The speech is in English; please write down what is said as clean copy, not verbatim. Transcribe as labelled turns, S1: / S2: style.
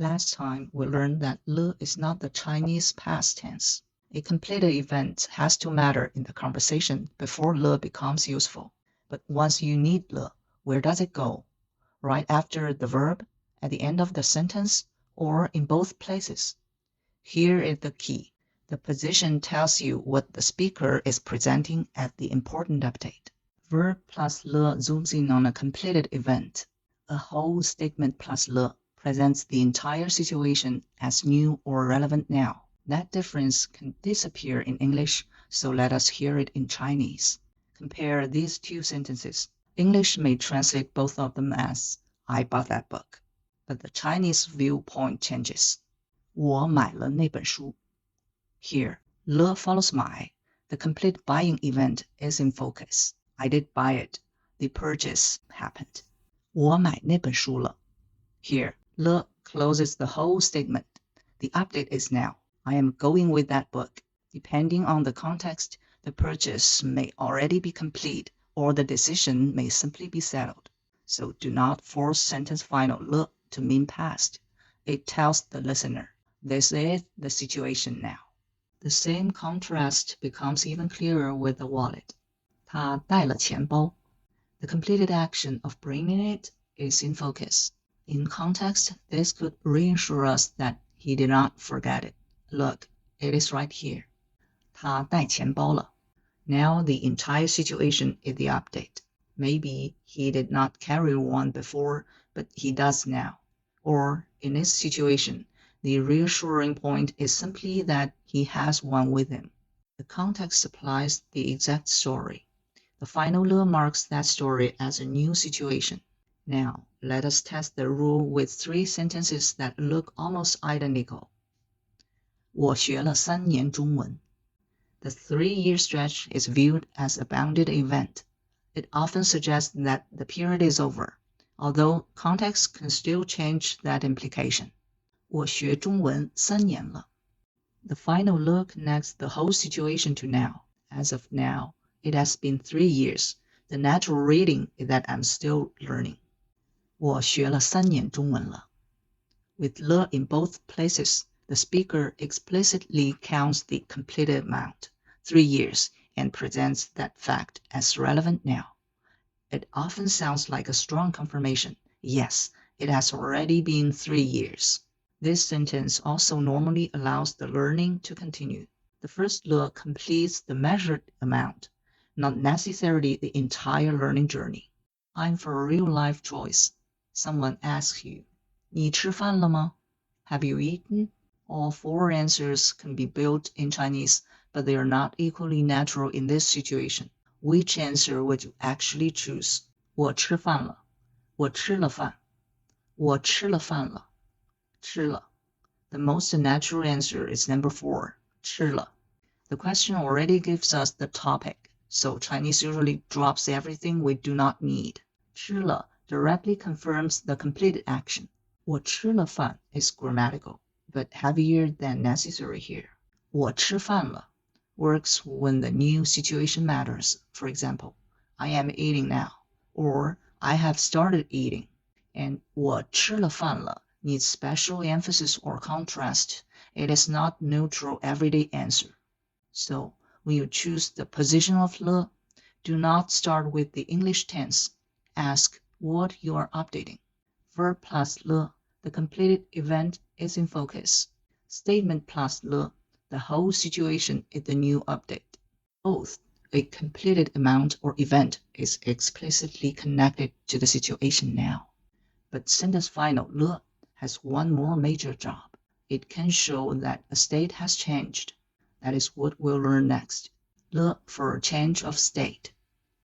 S1: Last time, we learned that 了 is not the Chinese past tense. A completed event has to matter in the conversation before 了 becomes useful. But once you need 了, where does it go? Right after the verb, at the end of the sentence, or in both places? Here is the key. The position tells you what the speaker is presenting at the important update. Verb plus 了 zooms in on a completed event. A whole statement plus 了 presents the entire situation as new or relevant now. That difference can disappear in English, so let us hear it in Chinese. Compare these two sentences. English may translate both of them as I bought that book, but the Chinese viewpoint changes. 我买了那本书. Here, 了 follows 买. The complete buying event is in focus. I did buy it. The purchase happened. 我买那本书了. Here, 了 closes the whole statement. The update is now. I am going with that book. Depending on the context, the purchase may already be complete, or the decision may simply be settled. So do not force sentence final 了 to mean past. It tells the listener, this is the situation now. The same contrast becomes even clearer with the wallet. 他带了钱包. The completed action of bringing it is in focus. In context, this could reassure us that he did not forget it. Look, it is right here. 他带钱包了. Now the entire situation is the update. Maybe he did not carry one before, but he does now. Or, in this situation, the reassuring point is simply that he has one with him. The context supplies the exact story. The final 了 marks that story as a new situation. Now, let us test the rule with three sentences that look almost identical. 我学了3年中文. The 3-year stretch is viewed as a bounded event. It often suggests that the period is over, although context can still change that implication. 我学中文3年了. The final 了 connects the whole situation to now. As of now, it has been 3 years. The natural reading is that I'm still learning. 我学了3年中文了. With 了 in both places, the speaker explicitly counts the completed amount, 3 years, and presents that fact as relevant now. It often sounds like a strong confirmation. Yes, it has already been 3 years. This sentence also normally allows the learning to continue. The first 了 completes the measured amount, not necessarily the entire learning journey. I'm for a real-life choice. Someone asks you, 你吃饭了吗? Have you eaten? All 4 answers can be built in Chinese, but they are not equally natural in this situation. Which answer would you actually choose? 我吃饭了. 我吃了饭. 我吃了饭了. 吃了. The most natural answer is number 4, 吃了. The question already gives us the topic, so Chinese usually drops everything we do not need. 吃了 directly confirms the completed action. 我吃了饭 is grammatical, but heavier than necessary here. 我吃饭了 works when the new situation matters. For example, I am eating now, or I have started eating. And 我吃了饭了 needs special emphasis or contrast. It is not neutral everyday answer. So, when you choose the position of 了, do not start with the English tense. Ask what you are updating. Verb plus 了, the completed event is in focus. Statement plus 了, the whole situation is the new update. Both, a completed amount or event is explicitly connected to the situation now. But sentence final 了 has one more major job. It can show that a state has changed. That is what we'll learn next. 了 for a change of state.